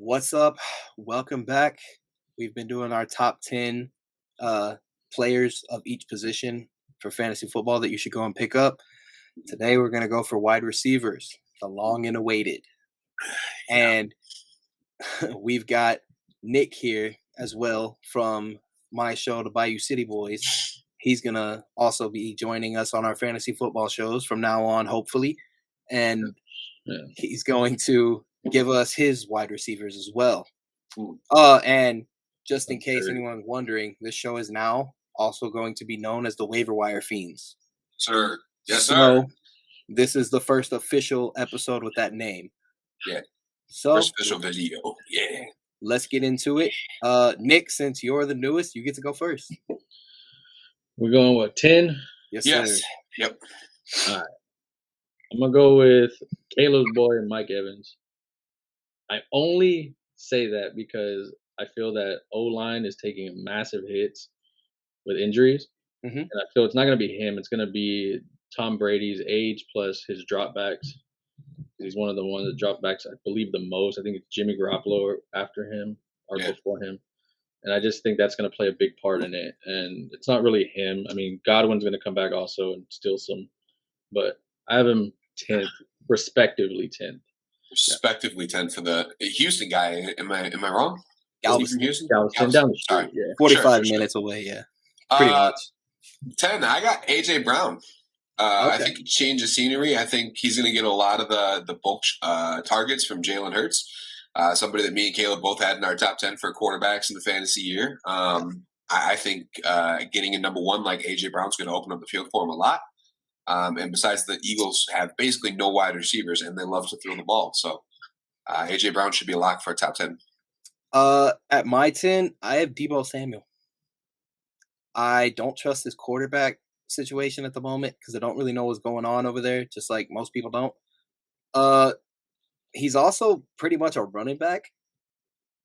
What's up? Welcome back. We've been doing our top 10 uh, players of each position for fantasy football that you should go and pick up. Today, we're going to go for wide receivers, the long and awaited. And we've got Nick here as well from my show, the Bayou City Boys. He's going to also be joining us on our fantasy football shows from now on, hopefully. And he's going to give us his wide receivers as well. And just in case anyone's wondering, this show is now also going to be known as the Waiver Wire Fiends. Sir. Yes, So sir. this is the first official episode with that name. Yeah. So First official video. Yeah. let's get into it. Nick, since you're the newest, you get to go first. We're going, what, 10? Yes, Yes. sir. Yep. All right. I'm going to go with Caleb's boy and Mike Evans. I only say that because I feel that O-line is taking massive hits with injuries. Mhm. And I feel it's not going to be him. It's going to be Tom Brady's age plus his dropbacks. He's one of the ones that dropbacks, I believe, the most. I think it's Jimmy Garoppolo after him or before him. And I just think that's going to play a big part in it. And it's not really him. I mean, Godwin's going to come back also and steal some. But I have him 10th, respectively 10th. Respectively 10 for the Houston guy. Am I wrong? Galveston. From Houston? Galveston down the street. Sorry. Yeah. 45 minutes away, yeah. Pretty much. 10. I got AJ Brown. I think he changed the scenery. I think he's going to get a lot of the bulk targets from Jalen Hurts. Somebody that me and Caleb both had in our top 10 for quarterbacks in the fantasy year. I think getting a number one like AJ Brown's going to open up the field for him a lot. And besides, the Eagles have basically no wide receivers, and they love to throw the ball. So AJ Brown should be a lock for a top 10. At my 10, I have Deebo Samuel. I don't trust his quarterback situation at the moment because I don't really know what's going on over there, just like most people don't. He's also pretty much a running back,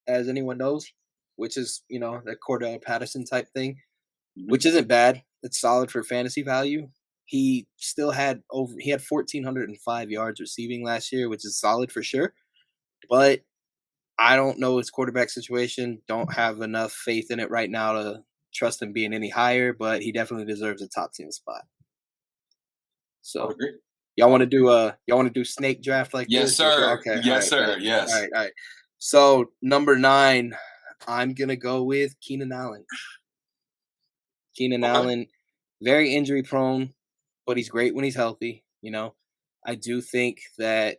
as anyone knows, which is, that Cordell Patterson type thing, which isn't bad. It's solid for fantasy value. He still had 1,405 yards receiving last year, which is solid for sure. But I don't know his quarterback situation. Don't have enough faith in it right now to trust him being any higher, but he definitely deserves a top 10 spot. So y'all want to do snake draft like this? Yes, sir. Okay. Yes, sir. Yes. All right. So number 9, I'm gonna go with Keenan Allen. Allen, very injury prone, but he's great when he's healthy. I do think that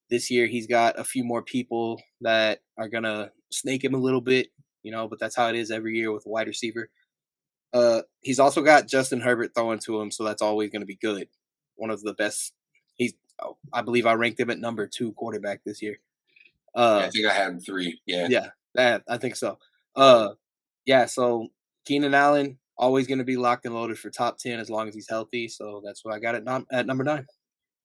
this year he's got a few more people that are gonna snake him a little bit, but that's how it is every year with a wide receiver. He's also got Justin Herbert throwing to him, so that's always going to be good. One of the best. I believe I ranked him at number 2 quarterback this year. I think I had him 3. Yeah. Yeah, I think so. So Keenan Allen always going to be locked and loaded for top 10 as long as he's healthy. So that's what I got at number 9.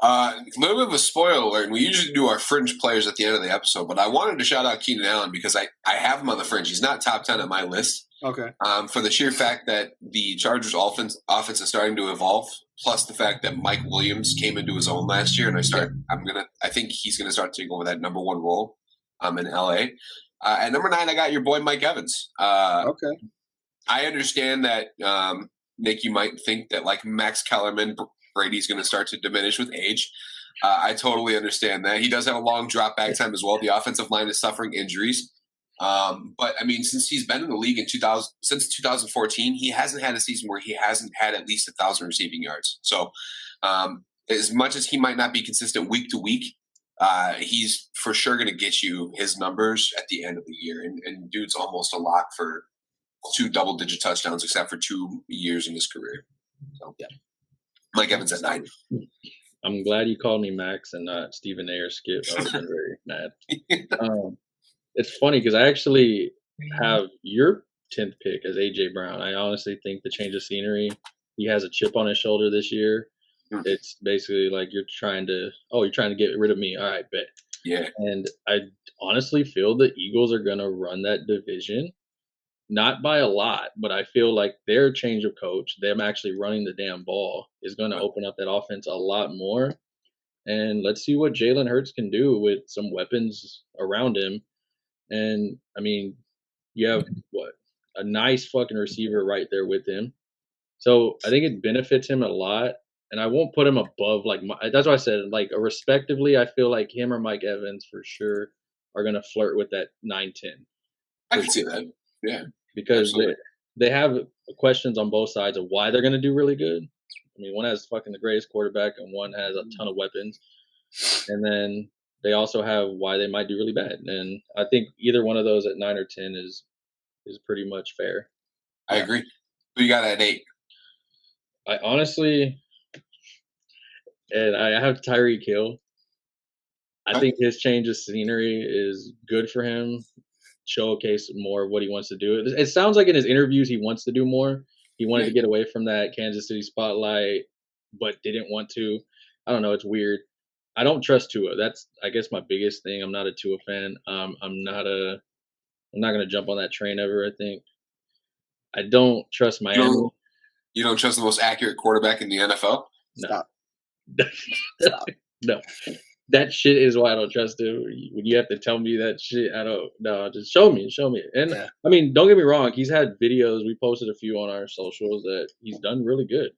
A little bit of a spoiler alert. We usually do our fringe players at the end of the episode, but I wanted to shout out Keenan Allen because I have him on the fringe. He's not top 10 on my list. Okay. For the sheer fact that the Chargers offense is starting to evolve, plus the fact that Mike Williams came into his own last year, and I think he's gonna start taking over that number 1 role in LA. At number 9, I got your boy Mike Evans. Okay. I understand that Nick, you might think that like Max Kellerman, Brady's going to start to diminish with age. I totally understand that. He does have a long drop back time as well. The offensive line is suffering injuries. But I mean, since he's been in the league since 2014, he hasn't had a season where he hasn't had at least 1,000 receiving yards. So as much as he might not be consistent week to week, he's for sure going to get you his numbers at the end of the year. And dude's almost a lock for 2 double-digit touchdowns, except for 2 years in his career. So yeah. Mike Evans at 9. I'm glad you called me Max and not Stephen A or Skip. I would have been very mad. It's funny because I actually have your 10th pick as AJ Brown. I honestly think the change of scenery, he has a chip on his shoulder this year. It's basically like you're trying to get rid of me. All right, bet. Yeah. And I honestly feel the Eagles are going to run that division. Not by a lot, but I feel like their change of coach, them actually running the damn ball, is going to open up that offense a lot more. And let's see what Jalen Hurts can do with some weapons around him. And I mean, you have a nice fucking receiver right there with him. So I think it benefits him a lot. And I won't put him above that's why I said respectively. I feel like him or Mike Evans for sure are gonna flirt with that 9-10 I for can see sure that. Yeah, because absolutely. they have questions on both sides of why they're gonna do really good. I mean, one has fucking the greatest quarterback and one has a ton of weapons. And then they also have why they might do really bad. And I think either one of those at 9 or 10 is pretty much fair. I agree. Who you got at 8? I honestly, and I have Tyreek Hill. I Okay. think his change of scenery is good for him. Showcase more of what he wants to do. It sounds like in his interviews he wants to do more. He wanted Yeah. to get away from that Kansas City spotlight, but didn't want to. I don't know. It's weird. I don't trust Tua. That's I guess my biggest thing. I'm not a Tua fan. I'm not gonna jump on that train ever. I think I don't trust You Miami. don't you don't trust the most accurate quarterback in the NFL? No, Stop. Stop. no. That shit is why I don't trust him. When you have to tell me that shit, I don't. No, just show me, show me. And Yeah. I mean, don't get me wrong. He's had videos. We posted a few on our socials that he's done really good.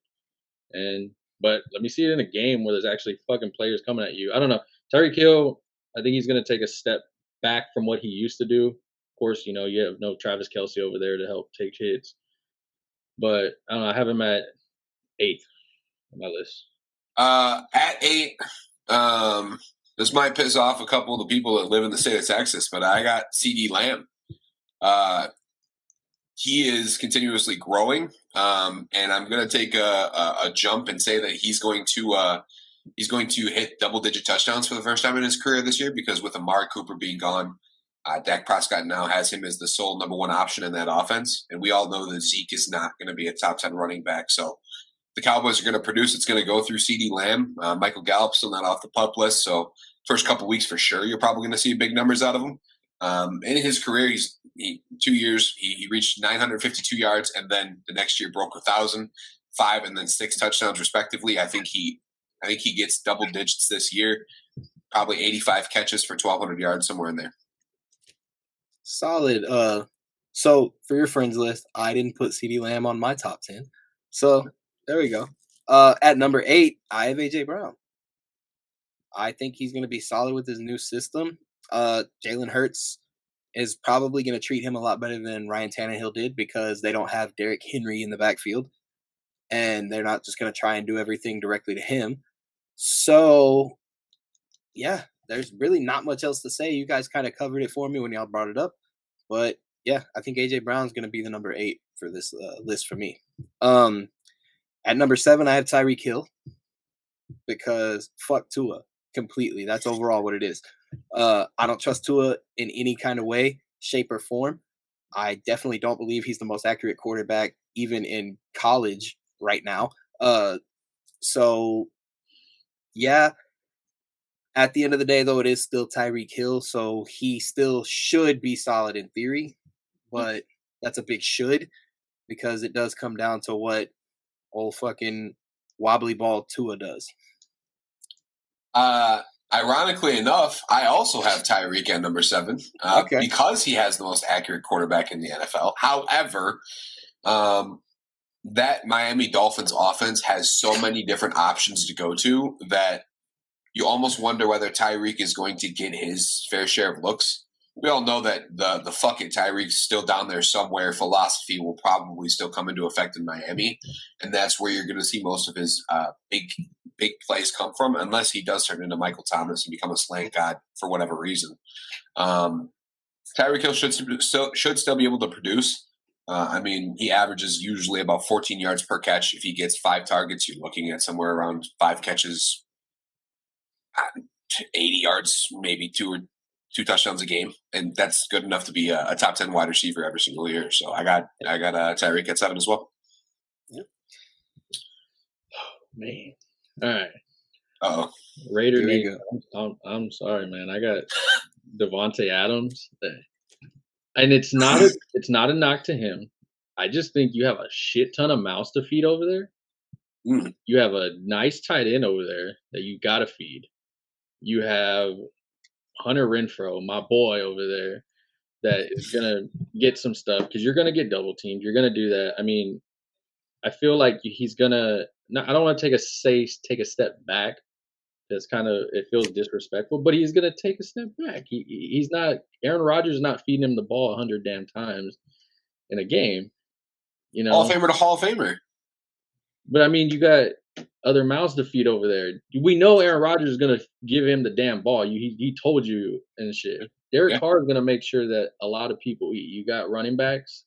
But let me see it in a game where there's actually fucking players coming at you. I don't know. Tyreek Hill, I think he's gonna take a step back from what he used to do. Of course, you have no Travis Kelsey over there to help take hits. But I don't know. I have him at 8 on my list. At 8, this might piss off a couple of the people that live in the state of Texas, but I got CD Lamb. He is continuously growing, and I'm going to take a jump and say that he's going to hit double-digit touchdowns for the first time in his career this year because with Amari Cooper being gone, Dak Prescott now has him as the sole number one option in that offense, and we all know that Zeke is not going to be a top 10 running back. So the Cowboys are going to produce. It's going to go through CD Lamb. Michael Gallup's still not off the pup list, so first couple weeks for sure, you're probably going to see big numbers out of him. In his career, 2 years, he reached 952 yards, and then the next year broke 1,000, 5 and then 6 touchdowns respectively. I think he gets double digits this year, probably 85 catches for 1,200 yards somewhere in there. Solid. So for your friends list, I didn't put CD Lamb on my top 10. So there we go. At number 8, I have AJ Brown. I think he's going to be solid with his new system. Jalen Hurts is probably going to treat him a lot better than Ryan Tannehill did because they don't have Derrick Henry in the backfield, and they're not just going to try and do everything directly to him. So, yeah, there's really not much else to say. You guys kind of covered it for me when y'all brought it up. But, yeah, I think AJ Brown's going to be the number 8 for this list for me. At number 7, I have Tyreek Hill because fuck Tua completely. That's overall what it is. I don't trust Tua in any kind of way, shape, or form. I definitely don't believe he's the most accurate quarterback, even in college right now. So, yeah, at the end of the day, though, it is still Tyreek Hill, so he still should be solid in theory, but that's a big should because it does come down to what old fucking wobbly ball Tua does. Ironically enough, I also have Tyreek at number 7 because he has the most accurate quarterback in the NFL. However, that Miami Dolphins offense has so many different options to go to that you almost wonder whether Tyreek is going to get his fair share of looks. We all know that the fuck it, Tyreek's still down there somewhere philosophy will probably still come into effect in Miami, and that's where you're going to see most of his big plays come from, unless he does turn into Michael Thomas and become a slant god for whatever reason. Tyreek Hill should still be able to produce. I mean, he averages usually about 14 yards per catch. If he gets 5 targets, you're looking at somewhere around 5 catches, 80 yards, maybe 2 touchdowns a game, and that's good enough to be a top 10 wide receiver every single year. So I got Tyreek at 7 as well. Yeah. Man, all right. Oh, Raider Nation. I'm sorry, man. I got DeVonta Adams, and it's not a knock to him. I just think you have a shit ton of mouths to feed over there. You have a nice tight end over there that you got to feed. You have Hunter Renfrow, my boy over there. that is gonna get some stuff because you're gonna get double teamed. You're gonna do that. I mean, I feel like he's gonna. Not, I don't want to take a step back. That's kind of it feels disrespectful, but he's gonna take a step back. He's not Aaron Rodgers is not feeding him the ball 100 damn times in a game, you Hall of know. Famer to Hall of Famer. But I mean, you got other mouths to feed over there. We know Aaron Rodgers is gonna give him the damn ball. He told you and shit. Derek Yeah. Carr is gonna make sure that a lot of people eat. You got running backs,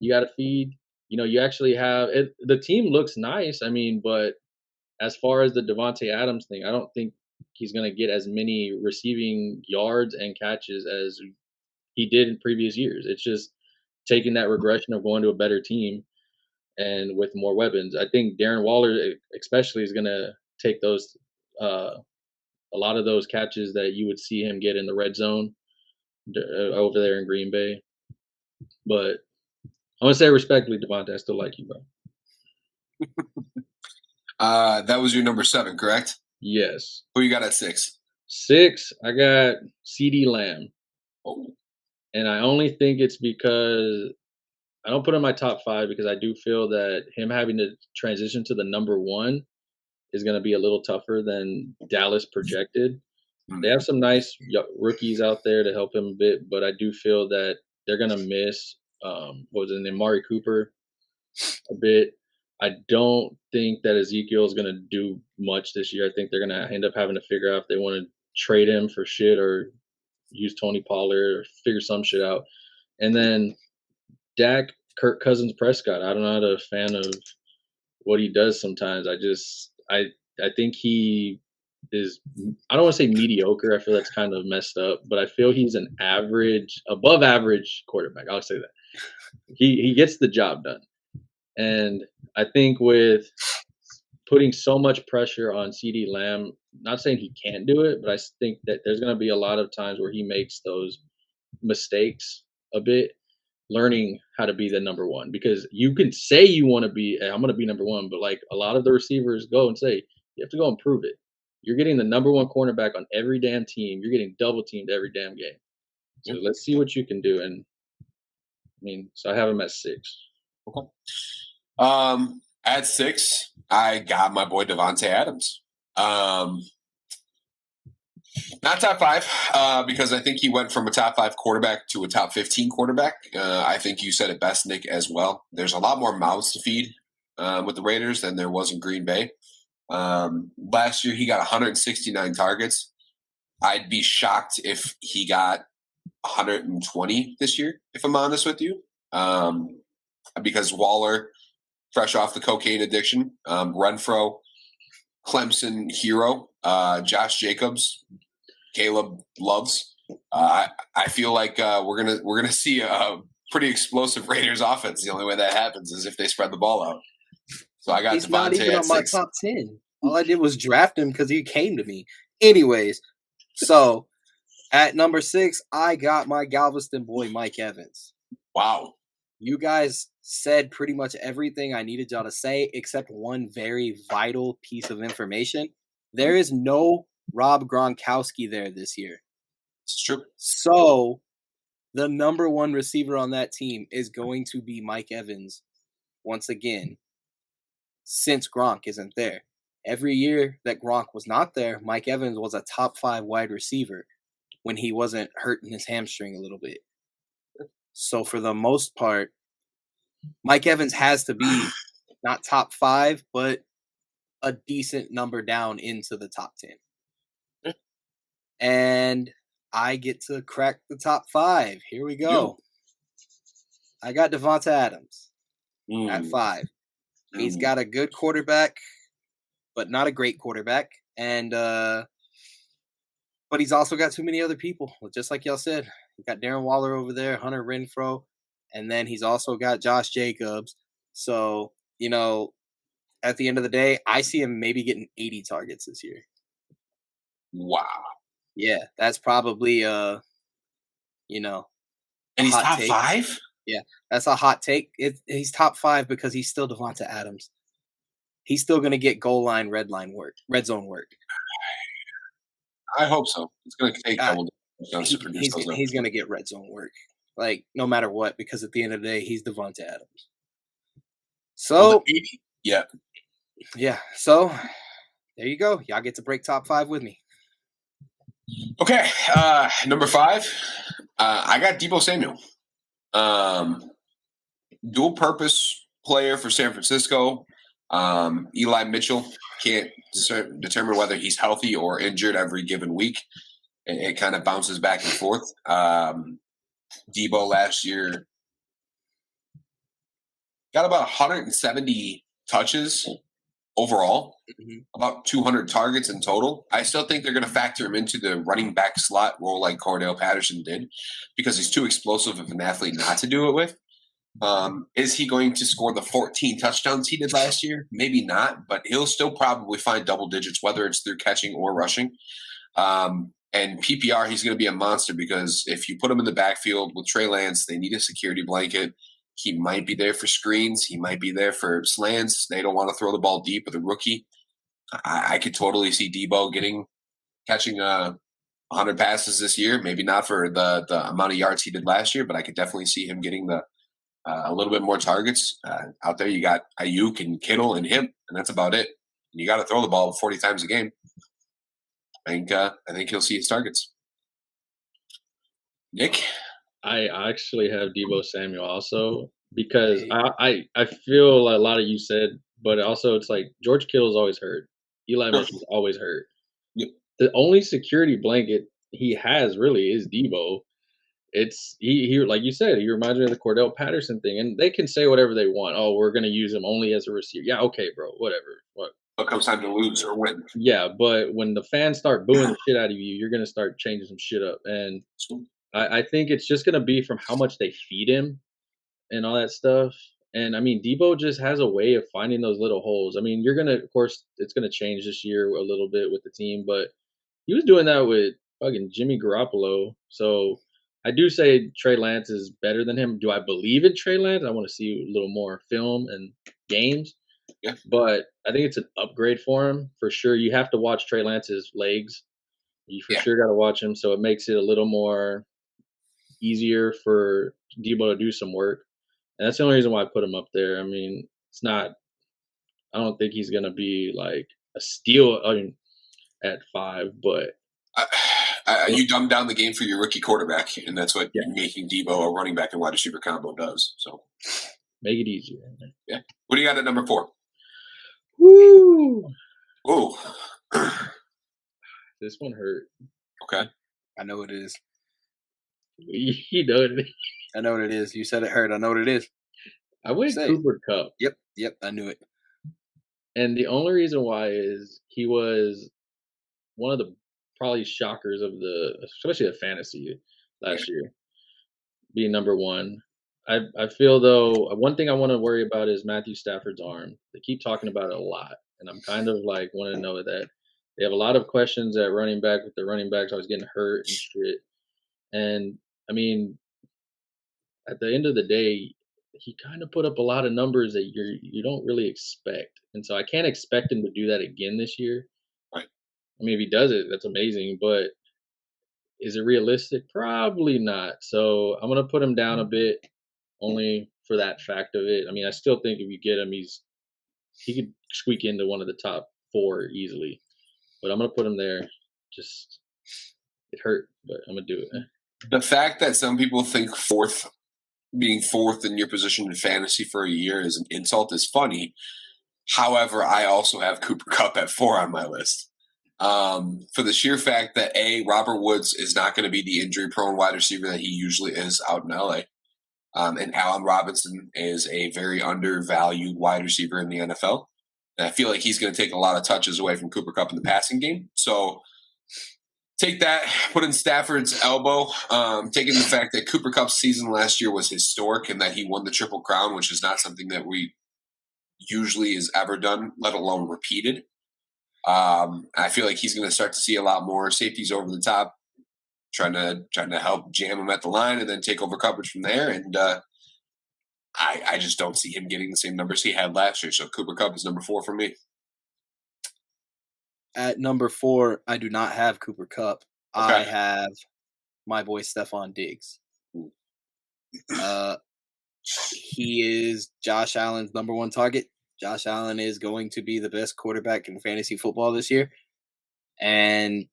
you got to feed. You know, you actually have it. The team looks nice. I mean, but as far as the DeVonta Adams thing, I don't think he's gonna get as many receiving yards and catches as he did in previous years. It's just taking that regression of going to a better team and with more weapons. I think Darren Waller, especially, is going to take those a lot of those catches that you would see him get in the red zone over there in Green Bay. But I want to say respectfully, DeVonta, I still like you, bro. That was your number 7, correct? Yes. Who you got at 6? 6, I got CD Lamb. Oh. And I only think it's because I don't put him in my top 5 because I do feel that him having to transition to the number 1 is going to be a little tougher than Dallas projected. They have some nice rookies out there to help him a bit, but I do feel that they're going to miss, what was it, Amari Cooper a bit. I don't think that Ezekiel is going to do much this year. I think they're going to end up having to figure out if they want to trade him for shit or use Tony Pollard or figure some shit out. And then Dak, Kirk Cousins, Prescott. I'm not a fan of what he does sometimes. I think he is, I don't want to say mediocre. I feel that's kind of messed up, but I feel he's an average, above average quarterback. I'll say that. He gets the job done. And I think with putting so much pressure on CD Lamb, not saying he can't do it, but I think that there's going to be a lot of times where he makes those mistakes a bit, learning how to be the number 1. Because you can say you want to be, hey, I'm going to be number 1, but like a lot of the receivers go and say, you have to go and prove it. You're getting the number 1 cornerback on every damn team. You're getting double teamed every damn game. So let's see what you can do. And I mean, so I have him at 6. Okay. At 6, I got my boy DeVonta Adams. Not top 5, because I think he went from a top 5 quarterback to a top 15 quarterback. I think you said it best, Nick, as well. There's a lot more mouths to feed with the Raiders than there was in Green Bay. Last year, he got 169 targets. I'd be shocked if he got 120 this year, if I'm honest with you, because Waller, fresh off the cocaine addiction, Renfro, Clemson hero, Josh Jacobs, Caleb loves. I feel like we're gonna see a pretty explosive Raiders offense. The only way that happens is if they spread the ball out. So I got He's DeVonta not even at on my 6. top 10. All I did was draft him because he came to me. Anyways, so at number 6, I got my Galveston boy, Mike Evans. Wow. You guys said pretty much everything I needed y'all to say, except one very vital piece of information. There is no Rob Gronkowski there this year. It's true. So the number 1 receiver on that team is going to be Mike Evans once again, since Gronk isn't there. Every year that Gronk was not there, Mike Evans was a top 5 wide receiver when he wasn't hurting his hamstring a little bit. So for the most part, Mike Evans has to be not top 5, but a decent number down into the top 10. And I get to crack the top 5. Here we go. I got DeVonta Adams at 5. He's got a good quarterback, but not a great quarterback. And but he's also got too many other people. Just like y'all said, he got Darren Waller over there, Hunter Renfro, and then he's also got Josh Jacobs. So, you know, at the end of the day, I see him maybe getting 80 targets this year. Wow. Yeah, that's probably and he's top take. 5? Yeah, that's a hot take. He's top 5 because he's still DeVonta Adams. He's still going to get goal line, red zone work. I hope so. It's going to take double. He's going to get red zone work. like no matter what, because at the end of the day, he's DeVonta Adams. Well, the So 80, yeah. yeah, so there you go. Y'all get to break top 5 with me. Okay, number 5, I got Deebo Samuel. Dual purpose player for San Francisco. Eli Mitchell can't determine whether he's healthy or injured every given week. It kind of bounces back and forth. Deebo last year got about 170 touches overall, about 200 targets in total. I still think they're going to factor him into the running back slot role like Cordell Patterson did, because he's too explosive of an athlete not to do it with. Is he going to score the 14 touchdowns he did last year? Maybe not, but he'll still probably find double digits, whether it's through catching or rushing. And PPR, he's going to be a monster, because if you put him in the backfield with Trey Lance, they need a security blanket. He might be there for screens. He might be there for slants. They don't want to throw the ball deep with a rookie. I could totally see Deebo catching 100 passes this year. Maybe not for the amount of yards he did last year, but I could definitely see him getting a little bit more targets. Out there, you got Ayuk and Kittle and him, and that's about it. You got to throw the ball 40 times a game. I think he'll see his targets. Nick? I actually have Deebo Samuel also, because I feel a lot of you said, but also it's like George Kittle's always hurt. Eli Mitchell's always hurt. Yep. The only security blanket he has really is Deebo. It's he like you said, he reminds me of the Cordell Patterson thing, and they can say whatever they want. Oh, we're gonna use him only as a receiver. Yeah, okay, bro, whatever. What? It comes time to lose or win. Yeah, but when the fans start booing the shit out of you, you're gonna start changing some shit up. And I think it's just gonna be from how much they feed him and all that stuff. And I mean, Debo just has a way of finding those little holes. I mean, you're gonna, of course, it's gonna change this year a little bit with the team, but he was doing that with fucking Jimmy Garoppolo. So I do say Trey Lance is better than him. Do I believe in Trey Lance? I want to see a little more film and games. Yeah. But I think it's an upgrade for him for sure. You have to watch Trey Lance's legs. You for sure got to watch him, so it makes it a little more easier for Debo to do some work. And that's the only reason why I put him up there. I mean, it's not. I don't think he's gonna be like a steal. I mean, at 5, but you dumb down the game for your rookie quarterback, and that's what making Deebo a running back and wide receiver combo does. So make it easier. Yeah. What do you got at number 4? Woo! Ooh. This one hurt. Okay. I know it is. You know it. I know what it is. You said it hurt. I know what it is. I went Cooper Kupp. Yep. I knew it. And the only reason why is he was one of the probably shockers of especially the fantasy last year, being number 1. I feel though one thing I want to worry about is Matthew Stafford's arm. They keep talking about it a lot, and I'm kind of like want to know that they have a lot of questions at running back with the running backs always getting hurt and shit. And I mean, at the end of the day, he kind of put up a lot of numbers that you don't really expect, and so I can't expect him to do that again this year. Right. I mean, if he does it, that's amazing, but is it realistic? Probably not. So I'm gonna put him down a bit, only for that fact of it. I mean, I still think if you get him, he could squeak into one of the top 4 easily. But I'm gonna put him there. Just it hurt, but I'm gonna do it. The fact that some people think being fourth in your position in fantasy for a year is an insult is funny. However, I also have Cooper Kupp at 4 on my list. For the sheer fact that Robert Woods is not going to be the injury-prone wide receiver that he usually is out in LA. And Allen Robinson is a very undervalued wide receiver in the NFL. And I feel like he's going to take a lot of touches away from Cooper Kupp in the passing game. So take that, put in Stafford's elbow, taking the fact that Cooper Kupp's season last year was historic and that he won the Triple Crown, which is not something that we usually is ever done, let alone repeated. I feel like he's going to start to see a lot more safeties over the top, trying to help jam him at the line and then take over coverage from there. And I just don't see him getting the same numbers he had last year. So Cooper Kupp is number 4 for me. At number 4, I do not have Cooper Kupp. Okay. I have my boy Stephon Diggs. He is Josh Allen's number one target. Josh Allen is going to be the best quarterback in fantasy football this year. And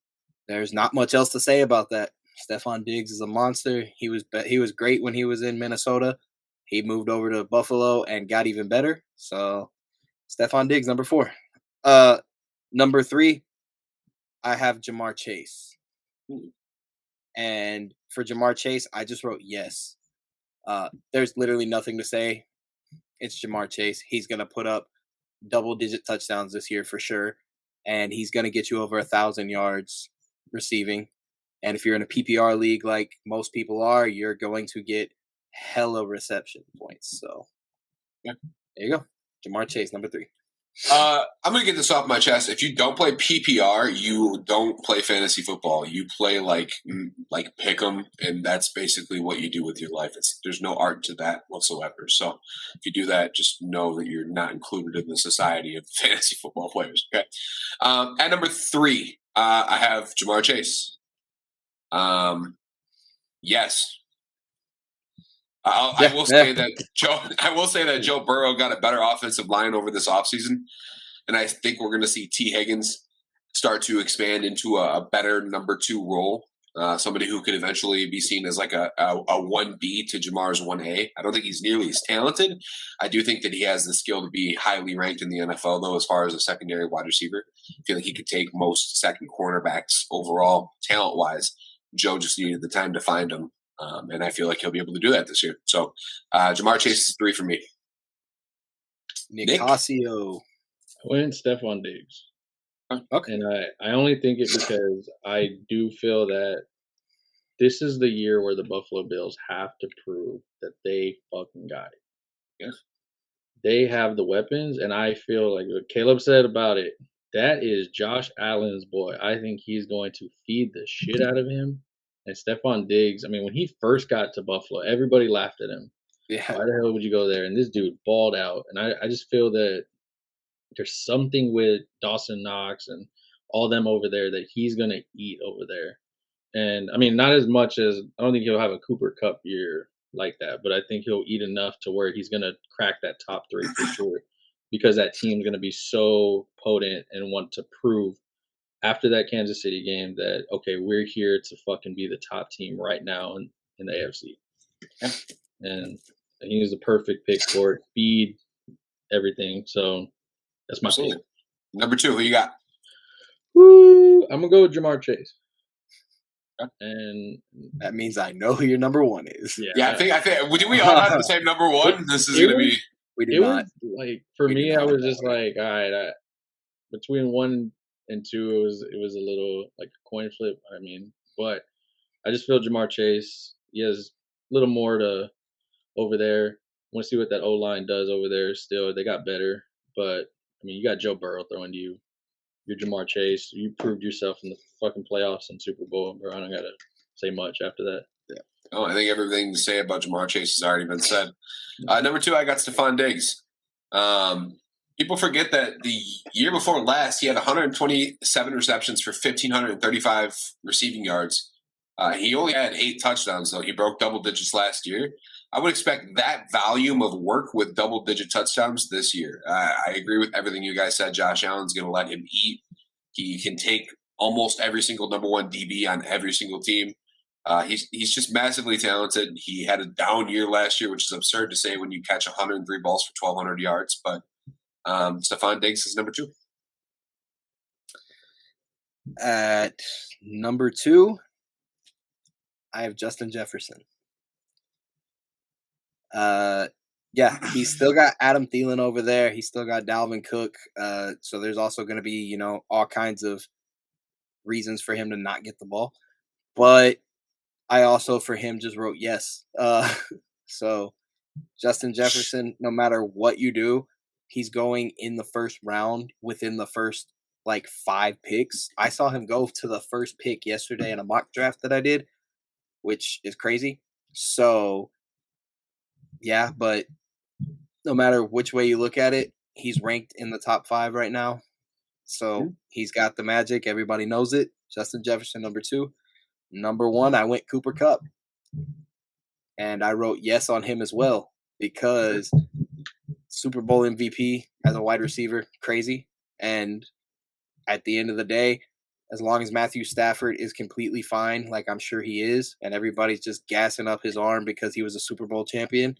there's not much else to say about that. Stephon Diggs is a monster. He was great when he was in Minnesota. He moved over to Buffalo and got even better. So Stephon Diggs, number 4. Number 3, I have Jamar Chase. And for Jamar Chase, I just wrote yes. There's literally nothing to say. It's Jamar Chase. He's going to put up double-digit touchdowns this year for sure. And he's going to get you over 1,000 yards receiving. And if you're in a PPR league like most people are, you're going to get hella reception points. So, yeah, there you go. Jamar Chase, number 3. I'm going to get this off my chest. If you don't play PPR, you don't play fantasy football. You play like pick'em, and that's basically what you do with your life. There's no art to that whatsoever. So if you do that, just know that you're not included in the society of fantasy football players. Okay. At number 3, I have Jamar Chase. Yes. I will say that Joe Burrow got a better offensive line over this offseason, and I think we're going to see T. Higgins start to expand into a better number 2 role, somebody who could eventually be seen as like a 1B to Jamar's 1A. I don't think he's nearly as talented. I do think that he has the skill to be highly ranked in the NFL, though, as far as a secondary wide receiver. I feel like he could take most second cornerbacks overall, talent-wise. Joe just needed the time to find him. And I feel like he'll be able to do that this year. So Jamar Chase is 3 for me. Nicasio. I went Stephon Diggs. Okay. And I only think it because I do feel that this is the year where the Buffalo Bills have to prove that they fucking got it. Yeah. They have the weapons, and I feel like what Caleb said about it, that is Josh Allen's boy. I think he's going to feed the shit out of him. And Stephon Diggs, I mean, when he first got to Buffalo, everybody laughed at him. Yeah. Why the hell would you go there? And this dude balled out. And I just feel that there's something with Dawson Knox and all them over there that he's going to eat over there. And, I mean, not as much as – I don't think he'll have a Cooper Kupp year like that, but I think he'll eat enough to where he's going to crack that top 3 for sure, because that team's going to be so potent and want to prove after that Kansas City game that, okay, we're here to fucking be the top team right now in the AFC. And he was the perfect pick for it. Feed everything. So that's my pick. Number 2, who you got? Woo! I'm going to go with Jamar Chase. Okay. And that means I know who your number 1 is. Yeah, I think do we all have the same number 1? This is going to be. We do not. Like, for me, I was just like, all right, between 1 and 2, it was a little like a coin flip. I mean, but I just feel Jamar Chase, he has a little more to over there. I want to see what that O-line does over there still. They got better. But, I mean, you got Joe Burrow throwing to you. You're Jamar Chase. You proved yourself in the fucking playoffs and Super Bowl, bro. I don't got to say much after that. Yeah. Oh, I think everything to say about Jamar Chase has already been said. Number 2, I got Stephon Diggs. People forget that the year before last, he had 127 receptions for 1,535 receiving yards. He only had 8 touchdowns, though. He broke double digits last year. I would expect that volume of work with double-digit touchdowns this year. I agree with everything you guys said. Josh Allen's going to let him eat. He can take almost every single number 1 DB on every single team. He's just massively talented. He had a down year last year, which is absurd to say when you catch 103 balls for 1,200 yards. But Stephon Diggs is number 2. At number 2, I have Justin Jefferson. Yeah, he's still got Adam Thielen over there. He's still got Dalvin Cook. So there's also going to be, all kinds of reasons for him to not get the ball. But I also, for him, just wrote yes. So Justin Jefferson, no matter what you do, he's going in the first round within the first, 5 picks. I saw him go to the first pick yesterday in a mock draft that I did, which is crazy. So, yeah, but no matter which way you look at it, he's ranked in the top 5 right now. So he's got the magic. Everybody knows it. Justin Jefferson, number 2. Number 1, I went Cooper Kupp. and I wrote yes on him as well because Super Bowl MVP as a wide receiver, crazy. And at the end of the day, as long as Matthew Stafford is completely fine, like I'm sure he is, and everybody's just gassing up his arm because he was a Super Bowl champion,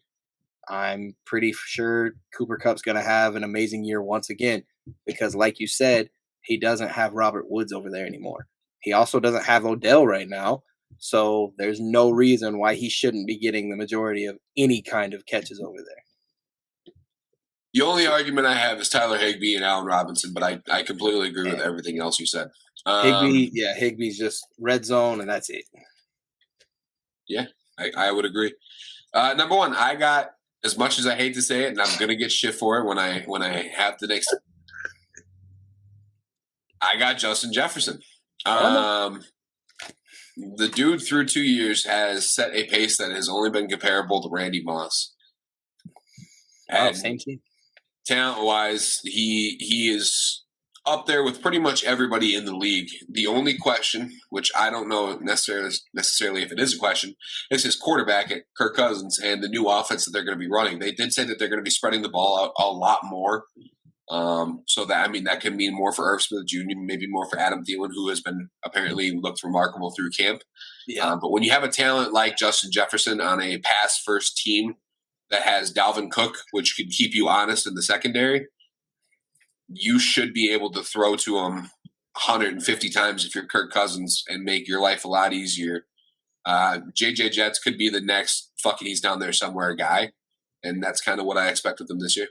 I'm pretty sure Cooper Kupp's going to have an amazing year once again because, like you said, he doesn't have Robert Woods over there anymore. He also doesn't have Odell right now, so there's no reason why he shouldn't be getting the majority of any kind of catches over there. The only argument I have is Tyler Higbee and Allen Robinson, but I completely agree with everything else you said. Higbee's just red zone, and that's it. Yeah, I would agree. Number one, I got, as much as I hate to say it, and I'm gonna get shit for it when I have the next. I got Justin Jefferson. The dude through 2 years has set a pace that has only been comparable to Randy Moss. And same team. Talent-wise, he is up there with pretty much everybody in the league. The only question, which I don't know necessarily if it is a question, is his quarterback at Kirk Cousins and the new offense that they're going to be running. They did say that they're going to be spreading the ball out a lot more. So that can mean more for Irv Smith Jr., maybe more for Adam Thielen, who has been apparently looked remarkable through camp. Yeah. But when you have a talent like Justin Jefferson on a pass-first team that has Dalvin Cook, which could keep you honest in the secondary, you should be able to throw to him 150 times if you're Kirk Cousins and make your life a lot easier. JJ Jetts could be the next fucking he's down there somewhere guy, and that's kind of what I expect with him this year.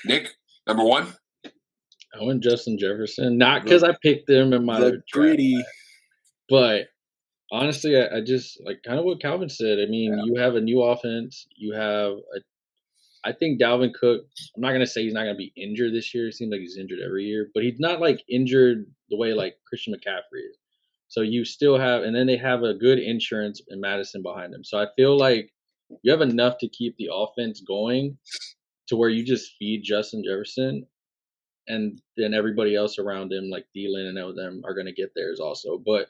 Nick, number one? I went Justin Jefferson, not because I picked him in my greedy, but honestly, I just like kind of what Calvin said. I mean, you have a new offense. You have I think Dalvin Cook, I'm not going to say he's not going to be injured this year. It seems like he's injured every year, but he's not like injured the way like Christian McCaffrey is. So you still have, and then they have a good insurance in Madison behind them. So I feel like you have enough to keep the offense going to where you just feed Justin Jefferson, and then everybody else around him, like Thielen and all of them, are going to get theirs also. But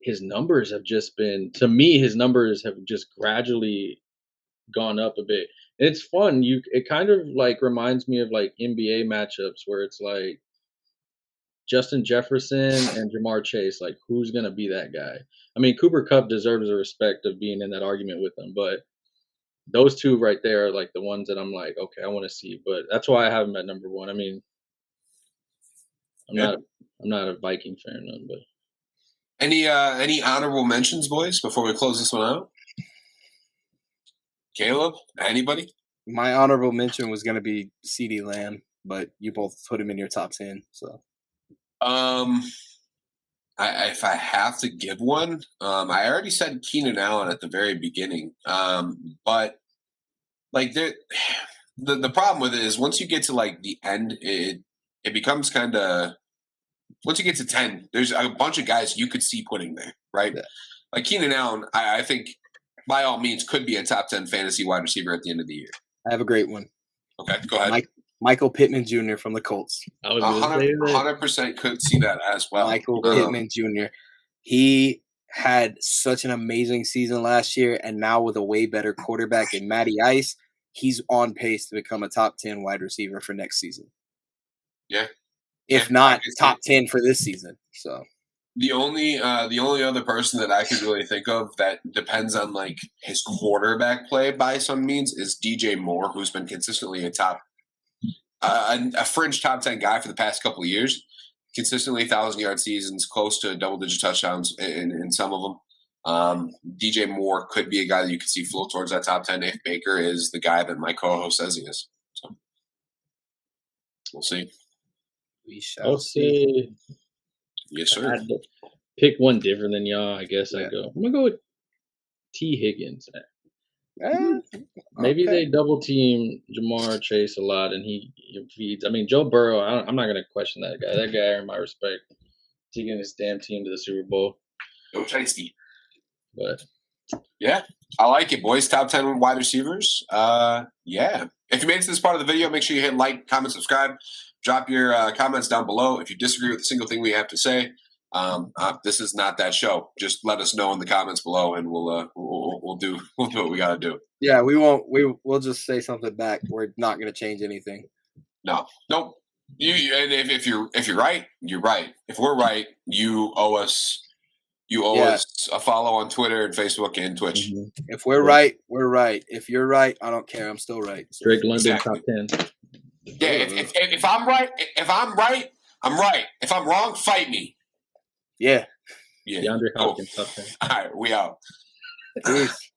his numbers have just been, to me, his numbers have just gradually gone up a bit. It's fun. It kind of like reminds me of like NBA matchups where it's like Justin Jefferson and Jamar Chase. Like, who's gonna be that guy? I mean, Cooper Kupp deserves the respect of being in that argument with them, but those two right there are like the ones that I'm like, okay, I want to see. But that's why I have him at number one. I mean, I'm not a Viking fan, but any honorable mentions, boys, before we close this one out? Caleb, anybody? My honorable mention was going to be CeeDee Lamb, but you both put him in your top 10. So, if I have to give one, I already said Keenan Allen at the very beginning. But like the problem with it is once you get to like the end, it becomes kind of, once you get to 10, there's a bunch of guys you could see putting there, right? Yeah. Like Keenan Allen, I think by all means could be a top 10 fantasy wide receiver at the end of the year. I have a great one. Okay, go ahead. Michael Pittman Jr. from the Colts. I was 100% could see that as well. Michael Pittman Jr. He had such an amazing season last year, and now with a way better quarterback in Matty Ice, he's on pace to become a top 10 wide receiver for next season. Yeah. If not top 10 for this season. So the only other person that I could really think of that depends on like his quarterback play by some means is DJ Moore, who's been consistently a fringe top 10 guy for the past couple of years. Consistently 1,000-yard seasons, close to double-digit touchdowns in some of them. DJ Moore could be a guy that you could see float towards that top 10 if Baker is the guy that my co-host says he is. So we'll see. We shall see. Yes, sir. I had to pick one different than y'all. I guess I'm gonna go with T. Higgins. Maybe they double team Jamar Chase a lot, and he feeds. I mean, Joe Burrow. I'm not gonna question that guy. That guy earned my respect, taking his damn team to the Super Bowl. Joe Chasey. But yeah, I like it, boys. Top 10 wide receivers. Yeah. If you made it to this part of the video, make sure you hit like, comment, subscribe. Drop your comments down below if you disagree with a single thing we have to say. This is not that show. Just let us know in the comments below, and we'll do what we got to do. Yeah, we won't. We'll just say something back. We're not going to change anything. No, nope. And if you're right, you're right. If we're right, you owe us. You owe us a follow on Twitter and Facebook and Twitch. Mm-hmm. If we're right, we're right. If you're right, I don't care. I'm still right. So. Drake London top 10. Yeah, if I'm right, I'm right. If I'm wrong, fight me. Yeah. Yeah. DeAndre Hopkins top 10. All right, we out. Peace.